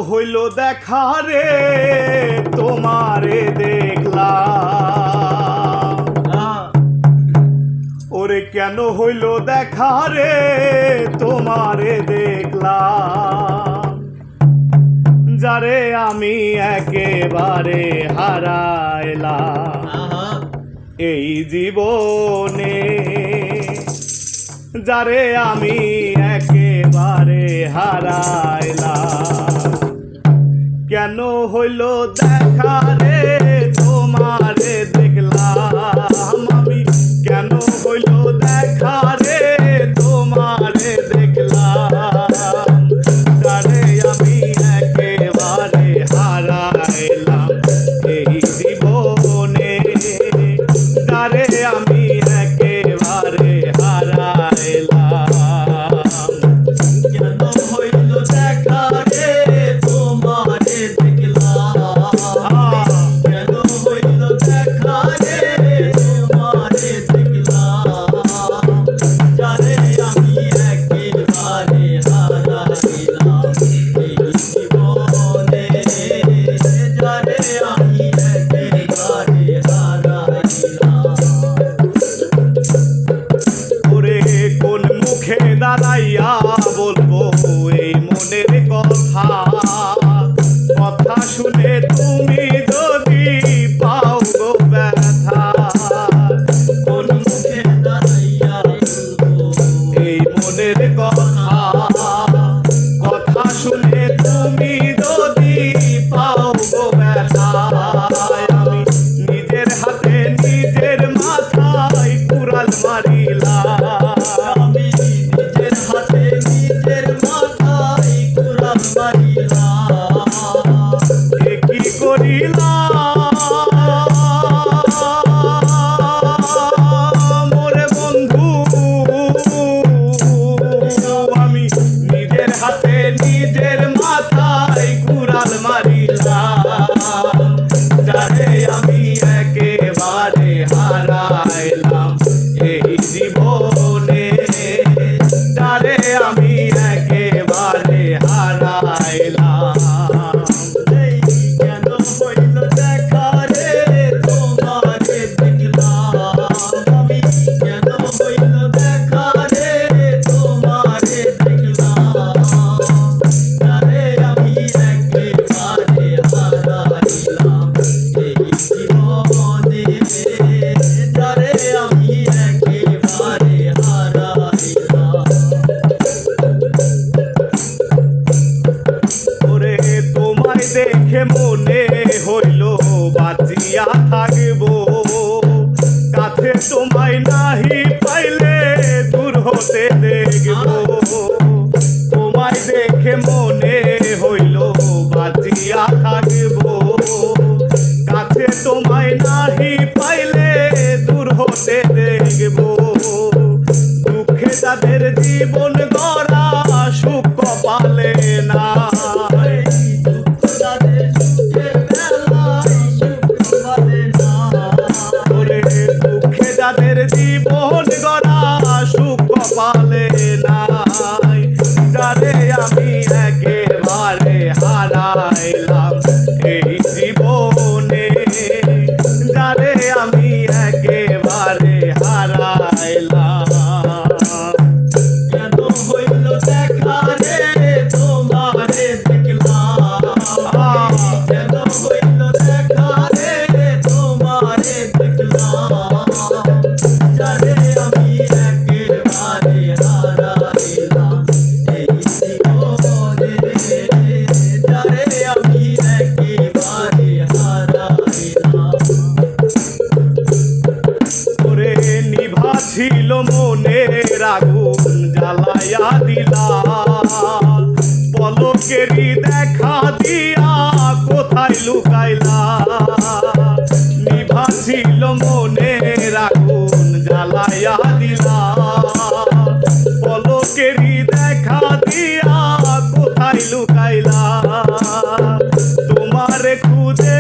হইল দেখা রে তোমারে দেখলাম, ওরে কেন হইল দেখা রে তোমারে দেখলাম, যারে আমি একেবারে হারাইলাম এই জীবনে, যারে আমি একেবারে হারাইলাম। কেন হইল দেখা রে তোমারে দেখলাম আমি, কেন হইল দেখা রে তোমারে দেখলাম, যারে আমি একেবারে হারাইলাম এই জীবনে, যারে আমি একেবারে হারাইলাম। কেন হইল দেখা রে তোমারে দেখলাম, কেন হইল দেখা রে তোমারে দেখলাম, যারে আমি একেবারে হারাইলাম এই জীবনে, যারে আমি একেবারে হারাইলাম। ওরে কোন মুখে দাঁড়াইয়া বলবো এই মনের কথা, কথা শুনে তুমি যদি পাও গো ব্যথা, কোন মুখে দাঁড়াইয়া বলবো এই মনের কথা, কথা শুনে তুমি যদি পাও গো ব্যথা, আমি নিজের হাতে নিজের মাথায় কুড়াল মারিলাম, আমি নিজের হাতে নিজের মাথায় কুড়াল মারিলাম। এ কি করিলাম ওরে বন্ধু, আমি নিজের হাতে নিজের মাথায় কুড়াল মারিলাম, যারে আমি একেবারে হারাইলাম এই জীবনে, যারে আমি একেবারে হারাইলাম। কেন হইল দেখা রে তোমারে দেখলাম আমি, কেন হইল দেখা রে তোমারে দেখলাম, যারে আমি একেবারে হারাইলাম এই জীবনে, যারে আমি একেবারে হারাইলাম। ওরে তোমায় দেখে মনে হইল বাঁচিয়া থাকবো, কাছে তোমায় নাহি পাইলে দূর হতে দেখবো, তোমায় দেখে মনে হইল বাঁচিয়া থাকবো, কাছে তোমায় নাহি পাইলে দূর হতে দেখবো, দুঃখে তাদের জীবন গড়া সুখ কপালে না, ওরে দুঃখে যাদের জীবন গড়া সুখ কপালে নাই, যারে আমি একেবারে হারাইলাম এই জীবনে, যারে আমি একেবারে হারাইলাম। কেন হইল দেখা রে তোমারে দেখলাম, কেন হইল দেখা রে তোমারে দেখলাম, যারে আমি একেবারে হারাইলাম এই জীবনে, যারে আমি একেবারে হারাইলাম। ওরে নিভা ছিল মনের আগুন জ্বালাইয়া দিলা, পলকেরই দেখা দিয়া কোথায় লুকাইলা, নিভা ছিল মনের আগুন জ্বালাইয়া দিলা, পলকেরই দেখা দিয়া কোথায় লুকাইলা, তোমারে খুঁজে